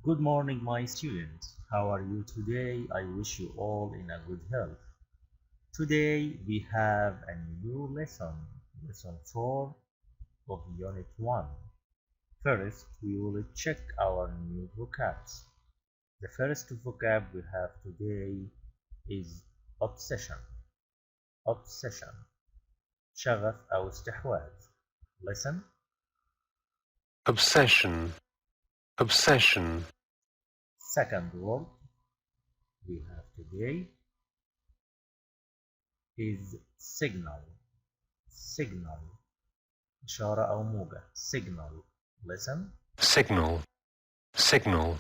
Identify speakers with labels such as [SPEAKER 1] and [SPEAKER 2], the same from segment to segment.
[SPEAKER 1] Good morning, my students. How are you today? I wish you all in a good health. Today we have a new lesson, lesson 4 of Unit 1. First, we will check our new vocabs. The first vocab we have today is obsession. Obsession. شغف أو استحواذ. Listen.
[SPEAKER 2] Obsession. Obsession.
[SPEAKER 1] Second word we have today is signal. Signal. إشارة أو موجة. Signal. Listen.
[SPEAKER 2] Signal. Signal.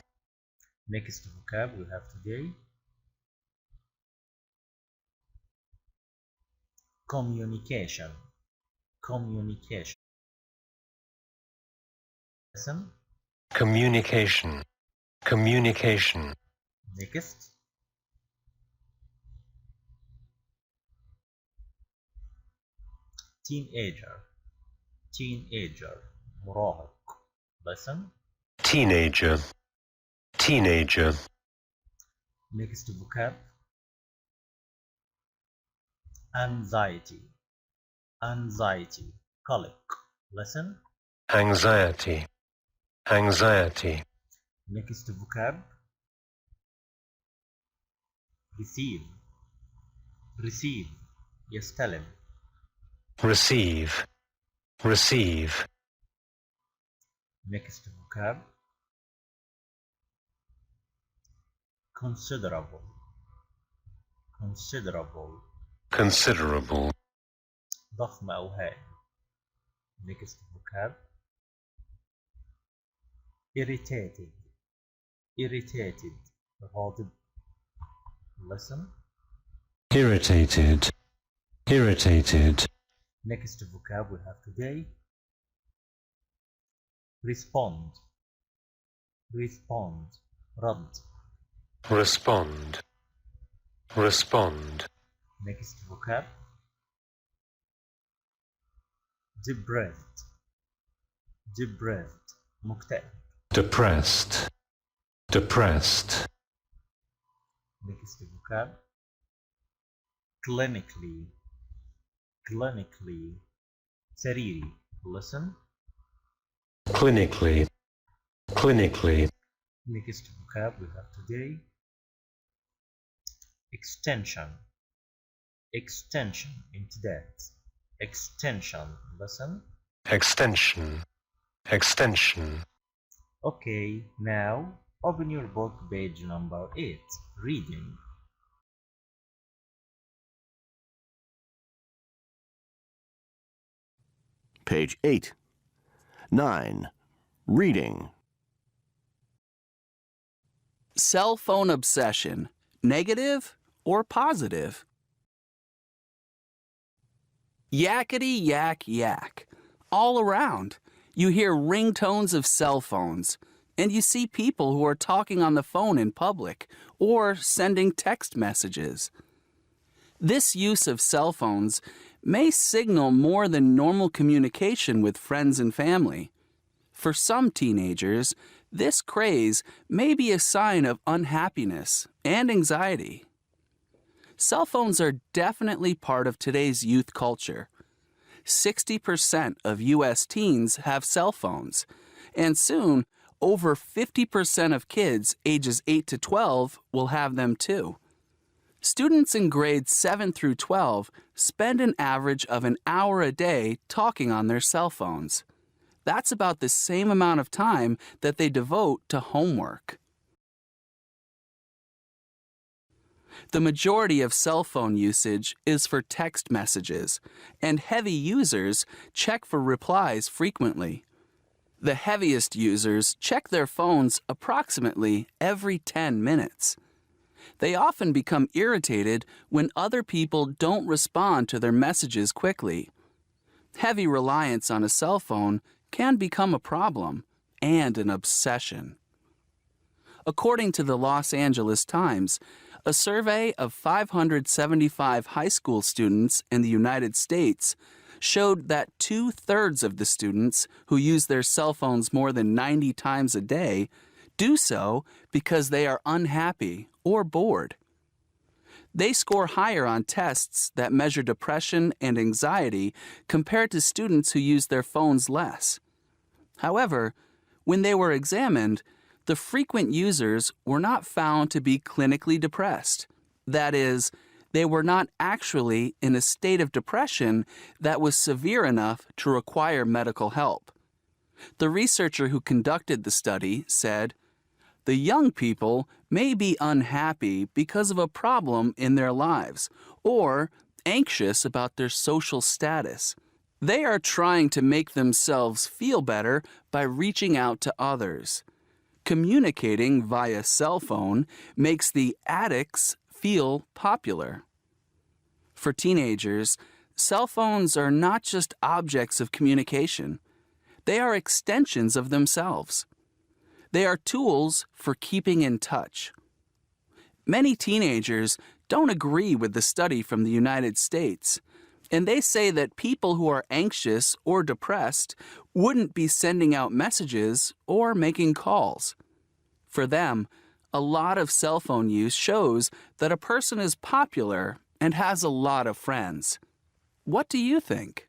[SPEAKER 1] Next vocab we have today. Communication. Communication. Listen.
[SPEAKER 2] Communication. Communication.
[SPEAKER 1] Next. Teenager. Teenager. مراهق. Listen.
[SPEAKER 2] Teenager. Teenager.
[SPEAKER 1] Next vocab. Anxiety. Anxiety. Colic. Listen.
[SPEAKER 2] Anxiety. Anxiety.
[SPEAKER 1] Next vocab. Receive. Receive. يستلم.
[SPEAKER 2] Receive. Receive.
[SPEAKER 1] Next vocab. Considerable. Considerable.
[SPEAKER 2] Considerable.
[SPEAKER 1] ضخم أو هائل. Next vocab. Irritated. Irritated. غاضب. Listen.
[SPEAKER 2] Irritated. Irritated.
[SPEAKER 1] Next vocab we have today. Respond. Respond. رد.
[SPEAKER 2] Respond. Respond.
[SPEAKER 1] Next vocab. Depressed. Depressed. مكتئب.
[SPEAKER 2] Depressed. Depressed.
[SPEAKER 1] Next vocab. Clinically. Clinically. سريري. Listen.
[SPEAKER 2] Clinically. Clinically.
[SPEAKER 1] Next vocab we have today. Extension. Extension. امتداد. Extension. Listen.
[SPEAKER 2] Extension. Extension.
[SPEAKER 1] Okay, now open your book, page number 8. Reading.
[SPEAKER 3] Page 8. 9. Reading.
[SPEAKER 4] Cell phone obsession, negative or positive? Yakety yak yak. All around, you hear ringtones of cell phones, and you see people who are talking on the phone in public or sending text messages. This use of cell phones may signal more than normal communication with friends and family. For some teenagers, this craze may be a sign of unhappiness and anxiety. Cell phones are definitely part of today's youth culture. 60% of U.S. teens have cell phones, and soon, over 50% of kids ages 8 to 12 will have them too. Students in grades 7 through 12 spend an average of an hour a day talking on their cell phones. That's about the same amount of time that they devote to homework. The majority of cell phone usage is for text messages, and heavy users check for replies frequently. The heaviest users check their phones approximately every 10 minutes. They often become irritated when other people don't respond to their messages quickly. Heavy reliance on a cell phone can become a problem and an obsession. According to the Los Angeles Times, a survey of 575 high school students in the United States showed that 2/3 of the students who use their cell phones more than 90 times a day do so because they are unhappy or bored. They score higher on tests that measure depression and anxiety compared to students who use their phones less. However, when they were examined, the frequent users were not found to be clinically depressed. That is, they were not actually in a state of depression that was severe enough to require medical help. The researcher who conducted the study said, "The young people may be unhappy because of a problem in their lives or anxious about their social status. They are trying to make themselves feel better by reaching out to others. Communicating via cell phone makes the addicts feel popular." For teenagers, cell phones are not just objects of communication. They are extensions of themselves. They are tools for keeping in touch. Many teenagers don't agree with the study from the United States, and they say that people who are anxious or depressed wouldn't be sending out messages or making calls. For them, a lot of cell phone use shows that a person is popular and has a lot of friends. What do you think?